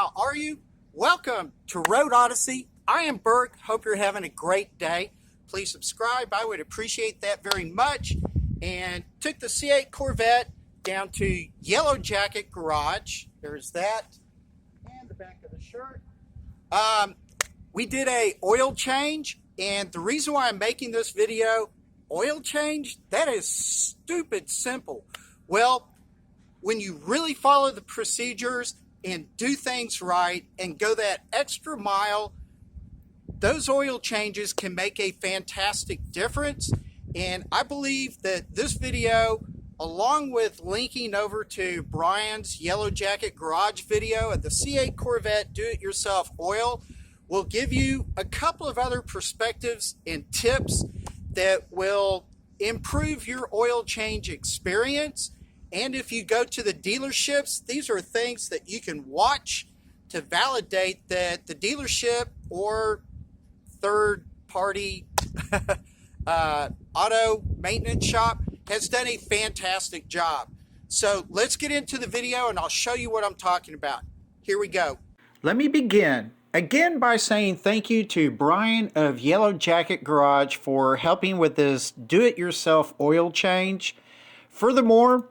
How are you? Welcome to Road Odyssey. I am Bert. Hope you're having a great day. Please subscribe. I would appreciate that very much. And took the C8 Corvette down to Yellow Jacket Garage. There's that. And the back of the shirt. We did a oil change. And the reason why I'm making this video, oil change, that is stupid simple. Well, when you really follow the procedures and do things right and go that extra mile, those oil changes can make a fantastic difference. And I believe that this video, along with linking over to Brian's Yellow Jacket Garage video at the C8 Corvette Do-It-Yourself Oil, will give you a couple of other perspectives and tips that will improve your oil change experience. And if you go to the dealerships, these are things that you can watch to validate that the dealership or third-party auto maintenance shop has done a fantastic job. So let's get into the video and I'll show you what I'm talking about. Here we go. Let me begin again by saying thank you to Brian of Yellow Jacket Garage for helping with this do-it-yourself oil change. Furthermore,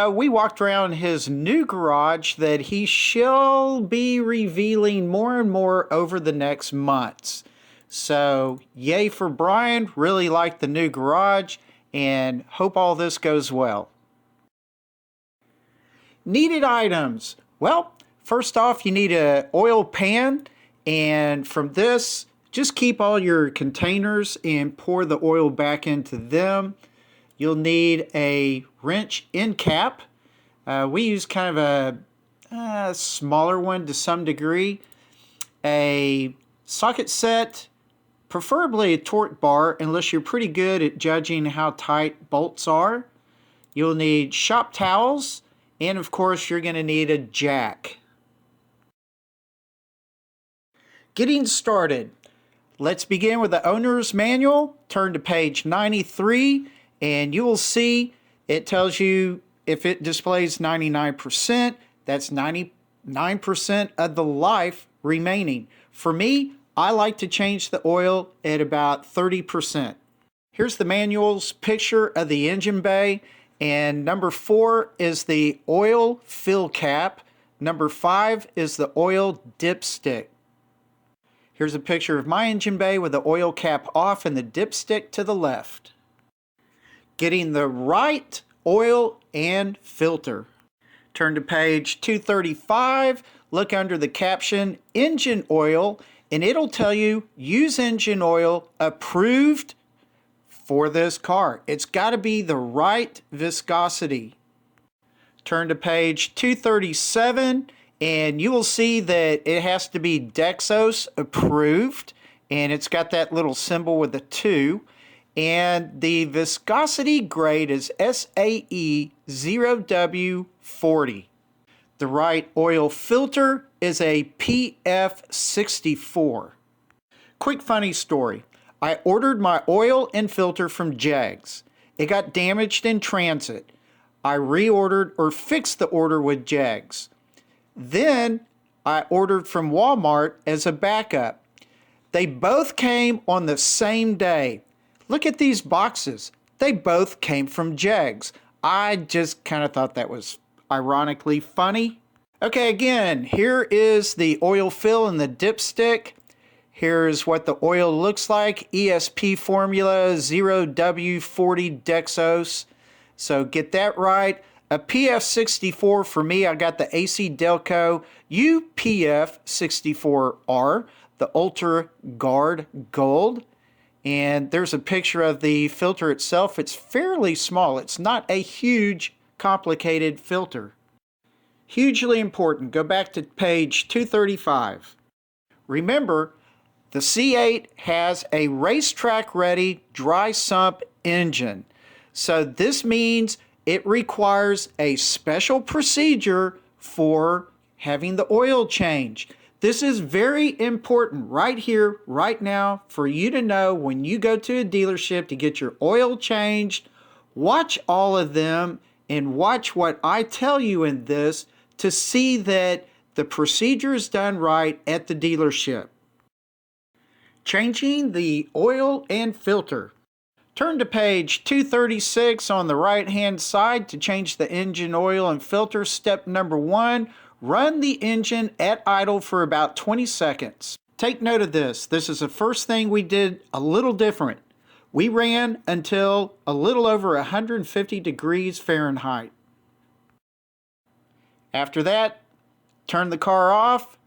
we walked around his new garage that he shall be revealing more and more over the next months. So, yay for Brian. Really like the new garage and hope all this goes well. Needed items. Well, first off, you need an oil pan. And from this, just keep all your containers and pour the oil back into them. You'll need a wrench end cap. We use kind of a smaller one to some degree. A socket set, preferably a torque bar, unless you're pretty good at judging how tight bolts are. You'll need shop towels, and of course you're going to need a jack. Getting started. Let's begin with the owner's manual. Turn to page 93. And you will see it tells you if it displays 99%, that's 99% of the life remaining. For me, I like to change the oil at about 30%. Here's the manual's picture of the engine bay. And number 4 is the oil fill cap. Number 5 is the oil dipstick. Here's a picture of my engine bay with the oil cap off and the dipstick to the left. Getting the right oil and filter. Turn to page 235, look under the caption engine oil, and it'll tell you use engine oil approved for this car. It's got to be the right viscosity. Turn to page 237 and you will see that it has to be Dexos approved, and it's got that little symbol with a 2. And the viscosity grade is SAE 0W40. The right oil filter is a PF64. Quick funny story. I ordered my oil and filter from Jags. It got damaged in transit. I reordered or fixed the order with Jags. Then I ordered from Walmart as a backup. They both came on the same day. Look at these boxes. They both came from Jags. I just kind of thought that was ironically funny. Okay, again, here is the oil fill and the dipstick. Here's what the oil looks like. ESP formula 0W40 Dexos. So get that right. A PF64 for me, I got the AC Delco UPF64R, the Ultra Guard Gold. And there's a picture of the filter itself. It's fairly small. It's not a huge, complicated filter. Hugely important. Go back to page 235. Remember, the C8 has a racetrack-ready dry sump engine. So this means it requires a special procedure for having the oil change. This is very important right here, right now, for you to know when you go to a dealership to get your oil changed. Watch all of them and watch what I tell you in this to see that The procedure is done right at the dealership. Changing the oil and filter. Turn to page 236 on the right hand side to change the engine oil and filter. Step number 1, run the engine at idle for about 20 seconds. Take note of this. This is the first thing we did a little different. We ran until a little over 150 degrees Fahrenheit. After that, turn the car off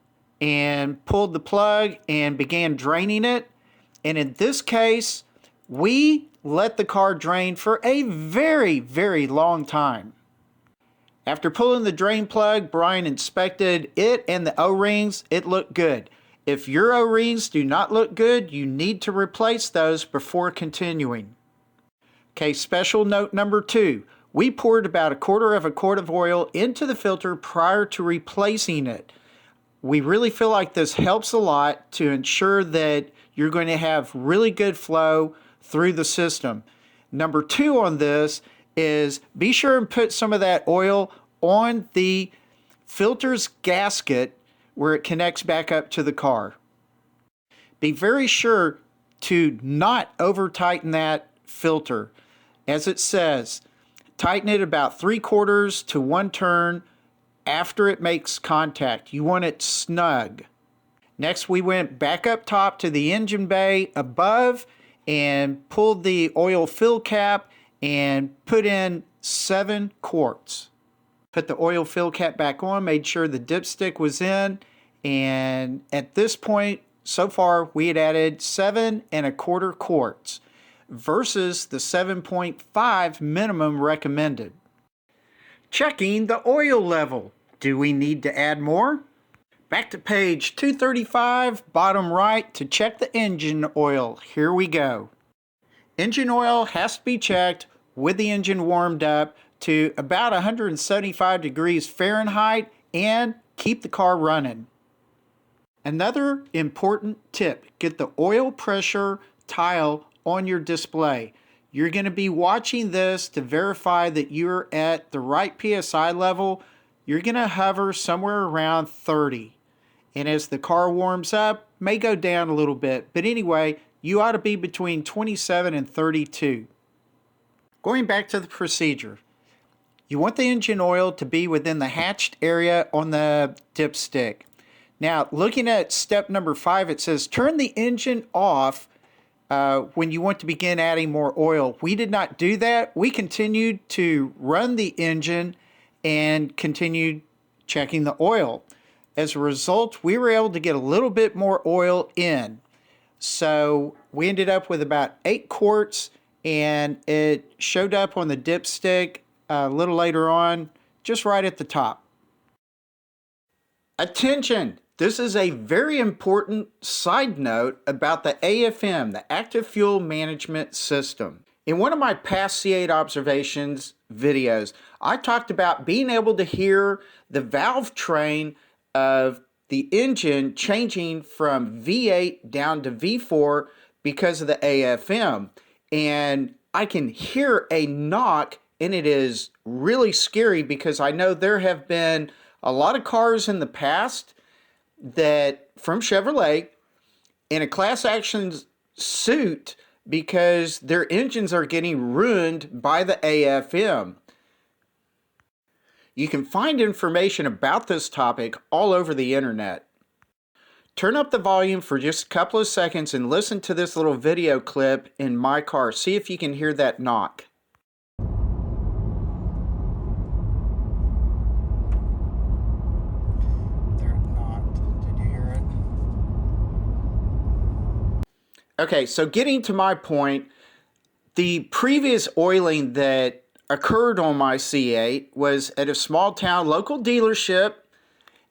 and pulled the plug and began draining it. And in this case, we let the car drain for a very, very long time. After pulling the drain plug, Brian inspected it and the O-rings. It looked good. If your O-rings do not look good, you need to replace those before continuing. Okay, special note number 2. We poured about 1/4 quart of oil into the filter prior to replacing it. We really feel like this helps a lot to ensure that you're going to have really good flow through the system. Number 2 on this is be sure and put some of that oil on the filter's gasket where it connects back up to the car. Be very sure to not over tighten that filter. As it says, tighten it about 3/4 to 1 turn after it makes contact. You want it snug. Next, we went back up top to the engine bay above and pulled the oil fill cap and put in 7 quarts. Put the oil fill cap back on, made sure the dipstick was in, and at this point, so far, we had added 7¼ quarts versus the 7.5 minimum recommended. Checking the oil level. Do we need to add more? Back to page 235, bottom right, to check the engine oil. Here we go. Engine oil has to be checked with the engine warmed up to about 175 degrees Fahrenheit and keep the car running. Another important tip, get the oil pressure tile on your display. You're going to be watching this to verify that you're at the right PSI level. You're going to hover somewhere around 30. And as the car warms up, may go down a little bit. But anyway, you ought to be between 27 and 32. Going back to the procedure. You want the engine oil to be within the hatched area on the dipstick. Now, looking at step number 5, it says turn the engine off when you want to begin adding more oil. We did not do that. We continued to run the engine and continued checking the oil. As a result, we were able to get a little bit more oil in. So we ended up with about 8 quarts, and it showed up on the dipstick a little later on, just right at the top. Attention! This is a very important side note about the AFM, the Active Fuel Management System. In one of my past C8 observations videos, I talked about being able to hear the valve train of the engine changing from V8 down to V4 because of the AFM. And I can hear a knock, and it is really scary because I know there have been a lot of cars in the past that from Chevrolet in a class action suit because their engines are getting ruined by the AFM. You can find information about this topic all over the internet. Turn up the volume for just a couple of seconds and listen to this little video clip in my car. See if you can hear that knock. Okay, so getting to my point, the previous oiling that occurred on my C8 was at a small town local dealership,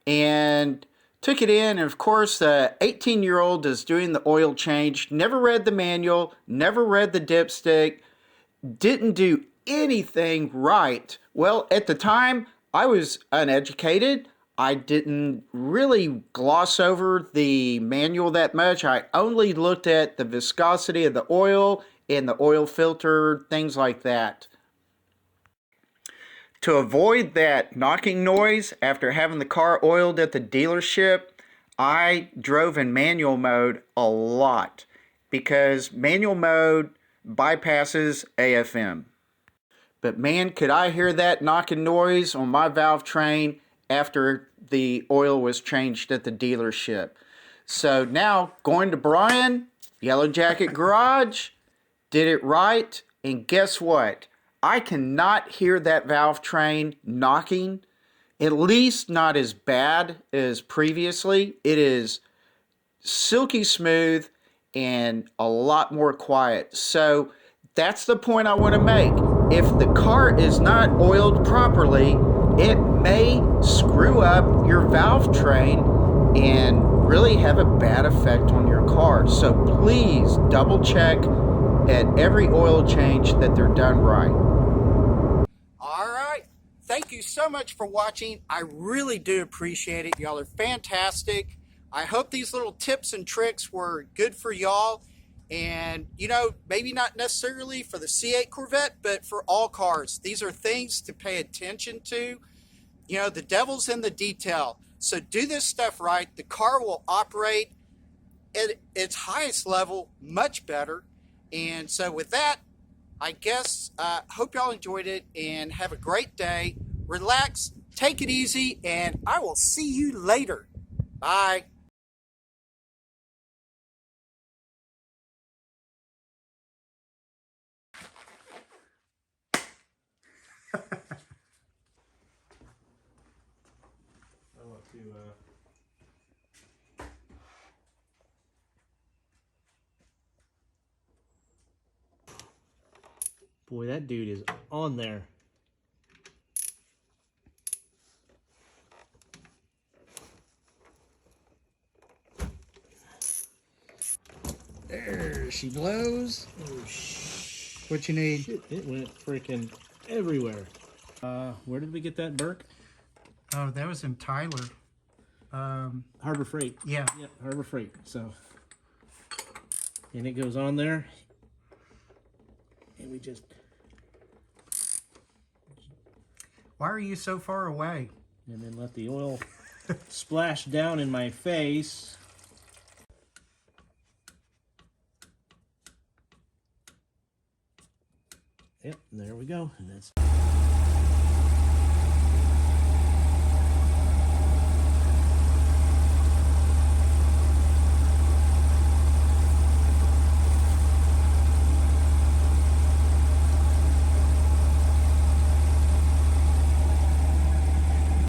and took it in, and of course the 18-year-old is doing the oil change, never read the manual, never read the dipstick, didn't do anything right. Well, at the time, I was uneducated. I didn't really gloss over the manual that much. I only looked at the viscosity of the oil and the oil filter, things like that. To avoid that knocking noise after having the car oiled at the dealership, I drove in manual mode a lot because manual mode bypasses AFM. But man, could I hear that knocking noise on my valve train after the oil was changed at the dealership. So now going to Brian, Yellow Jacket Garage, did it right, and guess what? I cannot hear that valve train knocking, at least not as bad as previously. It is silky smooth and a lot more quiet. So that's the point I want to make. If the car is not oiled properly, it may screw up your valve train and really have a bad effect on your car. So please double check at every oil change that they're done right. All right. Thank you so much for watching. I really do appreciate it. Y'all are fantastic. I hope these little tips and tricks were good for y'all. And, you know, maybe not necessarily for the C8 Corvette, but for all cars. These are things to pay attention to. You know, the devil's in the detail. So do this stuff right. The car will operate at its highest level much better. And so with that, I guess, hope y'all enjoyed it and have a great day. Relax, take it easy, and I will see you later. Bye. I want to, Boy, that dude is on there. There she blows. Oh, What you need? shit, it went freaking everywhere. Where did we get that, Burke? Oh, that was in Tyler. Harbor Freight. Yeah. Yep, Harbor Freight. So, and it goes on there. And we just... Why are you so far away? And then let the oil splash down in my face. Yep, there we go. And that's